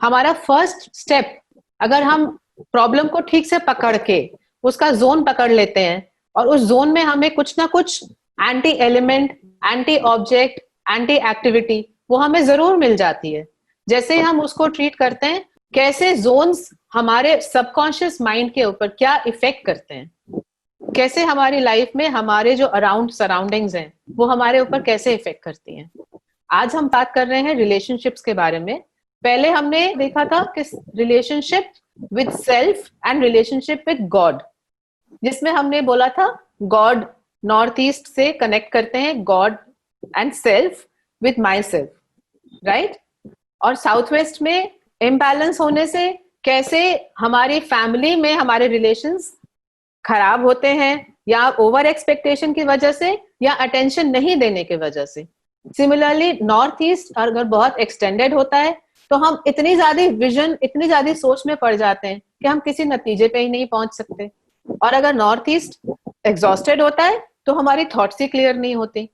हमारा first step, अगर हम प्रॉब्लम को ठीक से पकड़ के उसका जोन पकड़ लेते हैं और उस जोन में हमें कुछ ना कुछ anti element, anti object, anti activity वो हमें जरूर मिल जाती है। जैसे हम उसको ट्रीट करते हैं, कैसे जोन्स हमारे सबकॉन्शियस माइंड के ऊपर क्या इफेक्ट करते हैं, कैसे हमारी लाइफ में हमारे जो अराउंड सराउंडिंग्स हैं वो हमारे ऊपर कैसे इफेक्ट करती हैं। आज हम बात कर रहे हैं रिलेशनशिप्स के बारे में। पहले हमने देखा था कि relationship with self and relationship with God, जिसमें हमने बोला था गॉड नॉर्थ ईस्ट से कनेक्ट करते हैं, God and self with my self, right. और साउथ वेस्ट में इम्बैलेंस होने से कैसे हमारी फैमिली में हमारे रिलेशंस खराब होते हैं, या ओवर एक्सपेक्टेशन की वजह से या अटेंशन नहीं देने की वजह से। सिमिलरली नॉर्थ ईस्ट अगर बहुत एक्सटेंडेड होता है तो हम इतनी ज्यादा विजन, इतनी ज्यादा सोच में पड़ जाते हैं कि हम किसी नतीजे पे ही नहीं पहुंच सकते। और अगर नॉर्थ ईस्ट एग्जॉस्टेड होता है तो हमारी थॉट्स ही क्लियर नहीं होती।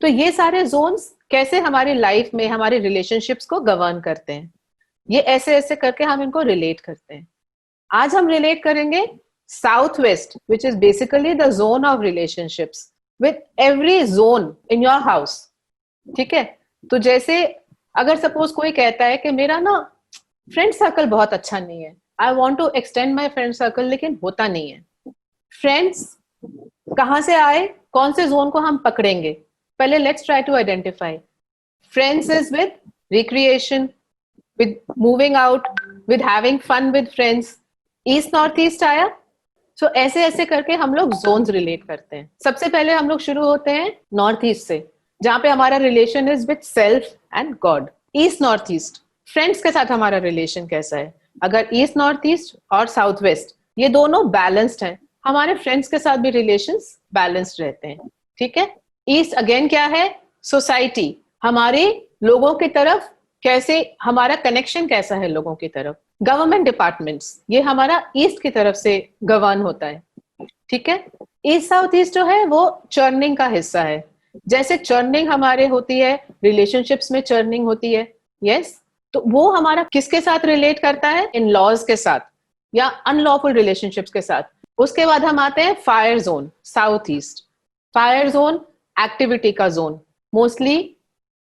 तो ये सारे जोन्स कैसे हमारी लाइफ में हमारे रिलेशनशिप्स को गवर्न करते हैं, ये ऐसे ऐसे करके हम इनको रिलेट करते हैं। आज हम रिलेट करेंगे south west, which is basically the zone of relationships with every zone in your house. ठीक है, तो जैसे अगर सपोज कोई कहता है कि मेरा ना फ्रेंड सर्कल बहुत अच्छा नहीं है, I want to extend my friend circle, लेकिन होता नहीं है। फ्रेंड्स कहाँ से आए, कौन से जोन को हम पकड़ेंगे? पहले let's try to identify. Friends is with recreation, with moving out, with having fun with friends. East north east आया। सो ऐसे ऐसे करके हम लोग जोन्स रिलेट करते हैं। सबसे पहले हम लोग शुरू होते हैं नॉर्थ ईस्ट से, जहां पे हमारा relation is with self and God. East north east, friends के साथ हमारा रिलेशन कैसा है? अगर ईस्ट नॉर्थ ईस्ट और साउथ वेस्ट ये दोनों बैलेंस्ड हैं, हमारे फ्रेंड्स के साथ भी रिलेशंस बैलेंस्ड रहते हैं। ठीक है। ईस्ट अगेन क्या है? सोसाइटी, हमारे लोगों की तरफ कैसे, हमारा कनेक्शन कैसा है लोगों की तरफ। गवर्नमेंट डिपार्टमेंट्स, ये हमारा ईस्ट की तरफ से गवर्न होता है। ठीक है। ईस्ट साउथ ईस्ट जो है वो चर्निंग का हिस्सा है। जैसे चर्निंग हमारे होती है, रिलेशनशिप्स में चर्निंग होती है, यस, तो वो हमारा किसके साथ रिलेट करता है? इन लॉज के साथ या अनलॉफुल रिलेशनशिप्स के साथ। उसके बाद हम आते हैं fire zone, south east. Fire zone activity का zone, mostly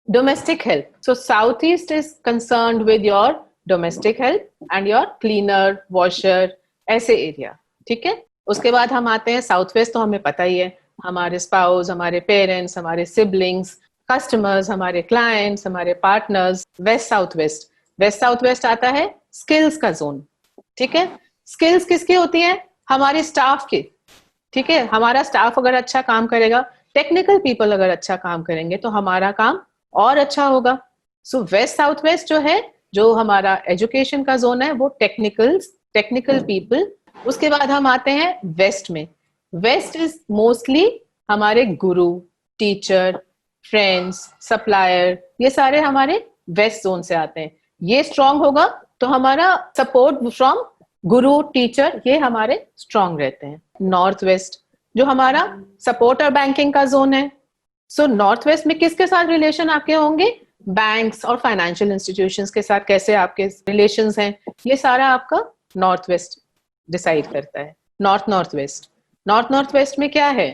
domestic help. So southeast is concerned with your domestic help and your cleaner, washer, ऐसे एरिया। ठीक है। उसके बाद हम आते हैं साउथ वेस्ट, तो हमें पता ही है हमारे स्पाउस, हमारे पेरेंट्स, हमारे सिबलिंग्स, कस्टमर्स, हमारे क्लाइंट्स, हमारे partners. West south west, west south west आता है स्किल्स का जोन। ठीक है। स्किल्स किसकी होती है? हमारे स्टाफ की। ठीक है। हमारा स्टाफ अगर अच्छा काम करेगा, टेक्निकल पीपल अगर अच्छा काम करेंगे तो हमारा काम और अच्छा होगा। सो वेस्ट साउथ वेस्ट जो है, जो हमारा एजुकेशन का जोन है, वो टेक्निकल पीपल। उसके बाद हम आते हैं वेस्ट में। वेस्ट इज मोस्टली हमारे गुरु, टीचर, फ्रेंड्स, सप्लायर, ये सारे हमारे वेस्ट जोन से आते हैं। ये स्ट्रांग होगा तो हमारा सपोर्ट फ्रॉम गुरु, टीचर, ये हमारे स्ट्रांग रहते हैं। नॉर्थ वेस्ट जो हमारा सपोर्ट और बैंकिंग का जोन है। सो नॉर्थ वेस्ट में किसके साथ रिलेशन आपके होंगे? बैंक्स और फाइनेंशियल इंस्टीट्यूशंस के साथ कैसे आपके रिलेशंस हैं, ये सारा आपका नॉर्थ वेस्ट डिसाइड करता है। नॉर्थ नॉर्थ वेस्ट में क्या है?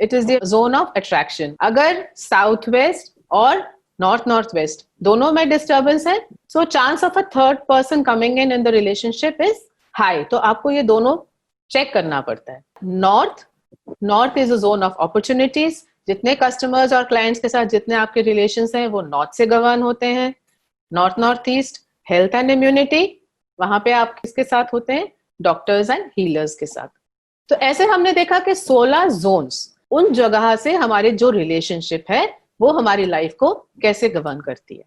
It is the zone of attraction. अगर साउथ वेस्ट और नॉर्थ वेस्ट दोनों में डिस्टर्बेंस है, so chance of a third person coming in the relationship is high. तो आपको ये दोनों चेक करना पड़ता है। North is a zone of opportunities. जितने कस्टमर्स और क्लाइंट्स के साथ जितने आपके रिलेशंस हैं वो नॉर्थ से गवर्न होते हैं। North east health and immunity, वहां पे आप किसके साथ होते हैं? डॉक्टर्स एंड हीलर्स के साथ। तो ऐसे हमने देखा कि 16 जोन्स, उन जगह से हमारे जो रिलेशनशिप है वो हमारी लाइफ को कैसे गवर्न करती है।